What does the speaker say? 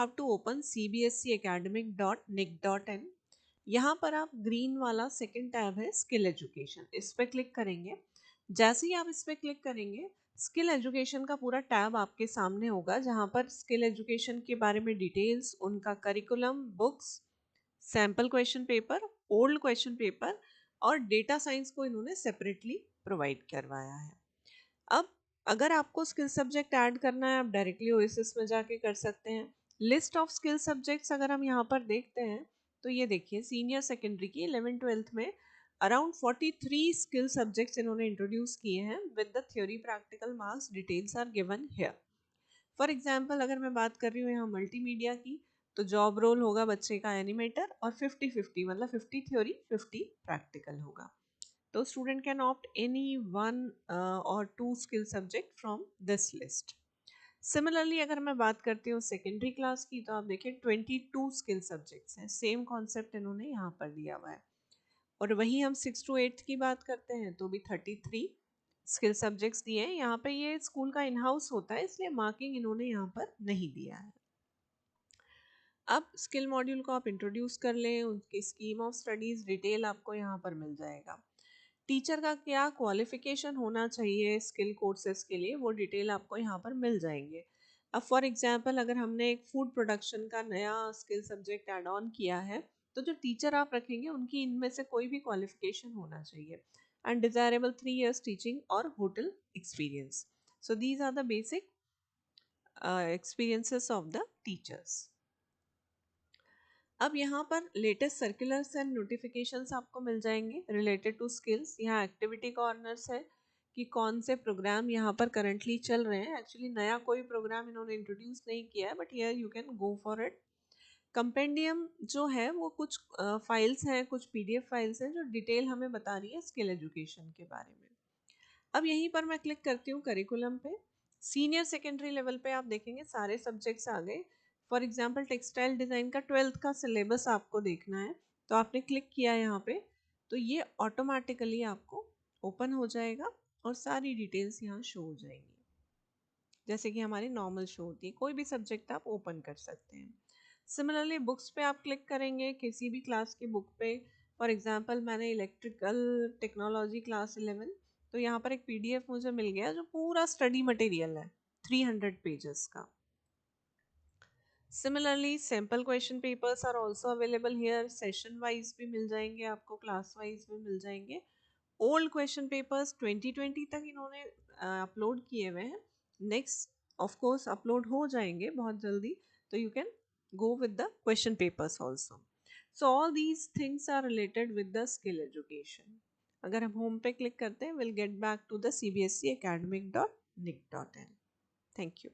Have to open cbseacademic.nic.in। यहाँ पर आप ग्रीन वाला सेकंड टैब है स्किल एजुकेशन, इस पर क्लिक करेंगे। जैसे ही आप इस पर क्लिक करेंगे स्किल एजुकेशन का पूरा टैब आपके सामने होगा, जहाँ पर स्किल एजुकेशन के बारे में डिटेल्स, उनका curriculum, books, sample question paper, old question paper और डेटा साइंस को इन्होंने सेपरेटली प्रोवाइड करवाया है। अब अगर आपको स्किल सब्जेक्ट ऐड करना है, आप डायरेक्टली ओएसिस में जाके कर सकते हैं। लिस्ट ऑफ स्किल सब्जेक्ट्स अगर हम यहाँ पर देखते हैं तो ये देखिए सीनियर सेकेंडरी की 11th-12th में अराउंड 43 स्किल सब्जेक्ट्स इन्होंने इंट्रोड्यूस किए हैं with the theory practical marks details are given here. For example अगर मैं बात कर रही हूँ यहाँ मल्टीमीडिया की, तो जॉब रोल होगा बच्चे का एनिमेटर और 50-50 मतलब 50 थ्योरी 50 प्रैक्टिकल होगा। तो student can opt any one or two skill subject from this list. Similarly अगर मैं बात करती हूँ सेकेंडरी क्लास की, तो आप देखिए 22 स्किल सब्जेक्ट्स हैं, सेम कॉन्सेप्ट इन्होंने यहाँ पर दिया हुआ है। और वही हम 6 to 8 की बात करते हैं तो भी 33 स्किल सब्जेक्ट्स दिए हैं। यहाँ पे ये स्कूल का इन हाउस होता है, इसलिए मार्किंग इन्होंने यहाँ पर नहीं दिया है। अब स्किल मॉड्यूल को आप इंट्रोड्यूस कर लें, उनकी स्कीम ऑफ स्टडीज डिटेल आपको यहाँ पर मिल जाएगा। टीचर का क्या क्वालिफिकेशन होना चाहिए स्किल कोर्सेज के लिए, वो डिटेल आपको यहाँ पर मिल जाएंगे। अब फॉर एग्जांपल अगर हमने एक फूड प्रोडक्शन का नया स्किल सब्जेक्ट ऐड ऑन किया है, तो जो टीचर आप रखेंगे उनकी इनमें से कोई भी क्वालिफिकेशन होना चाहिए। एंड डिजायरेबल 3 years टीचिंग और hotel experience. So these are the basic experiences of the teachers. अब यहाँ पर लेटेस्ट सर्कुलर्स एंड नोटिफिकेशंस आपको मिल जाएंगे रिलेटेड टू स्किल्स। यहाँ एक्टिविटी कॉर्नर्स है कि कौन से प्रोग्राम यहाँ पर करंटली चल रहे हैं। एक्चुअली नया कोई प्रोग्राम इन्होंने इंट्रोड्यूस नहीं किया है, but here you can go for it. Compendium जो है वो कुछ फाइल्स हैं, कुछ पीडीएफ फाइल्स हैं जो डिटेल हमें बता रही है स्किल एजुकेशन के बारे में। अब यहीं पर मैं क्लिक करती हूँ करिकुलम पे। सीनियर सेकेंडरी लेवल पे आप देखेंगे सारे सब्जेक्ट्स आ गए। फॉर एग्जांपल टेक्सटाइल डिज़ाइन का 12th का सिलेबस आपको देखना है, तो आपने क्लिक किया यहाँ पे, तो ये ऑटोमेटिकली आपको ओपन हो जाएगा और सारी डिटेल्स यहाँ शो हो जाएंगी, जैसे कि हमारी नॉर्मल शो होती है। कोई भी सब्जेक्ट आप ओपन कर सकते हैं। सिमिलरली बुक्स पे आप क्लिक करेंगे किसी भी क्लास की बुक पे। फॉर एग्जांपल मैंने इलेक्ट्रिकल टेक्नोलॉजी क्लास 11, तो यहाँ पर एक पीडीएफ मुझे मिल गया जो पूरा स्टडी मटेरियल है 300 पेजेस का। Similarly sample question papers are also available here. Session wise भी मिल जाएंगे आपको, क्लास वाइज भी मिल जाएंगे। ओल्ड क्वेश्चन पेपर्स 2020 तक इन्होंने अपलोड किए हुए हैं। नेक्स्ट ऑफ कोर्स अपलोड हो जाएंगे बहुत जल्दी, तो you can go with the question papers also. So all these things are related with the skill education. अगर हम होम पे क्लिक करते हैं, we'll get back to the cbseacademic.nic.in. Thank you.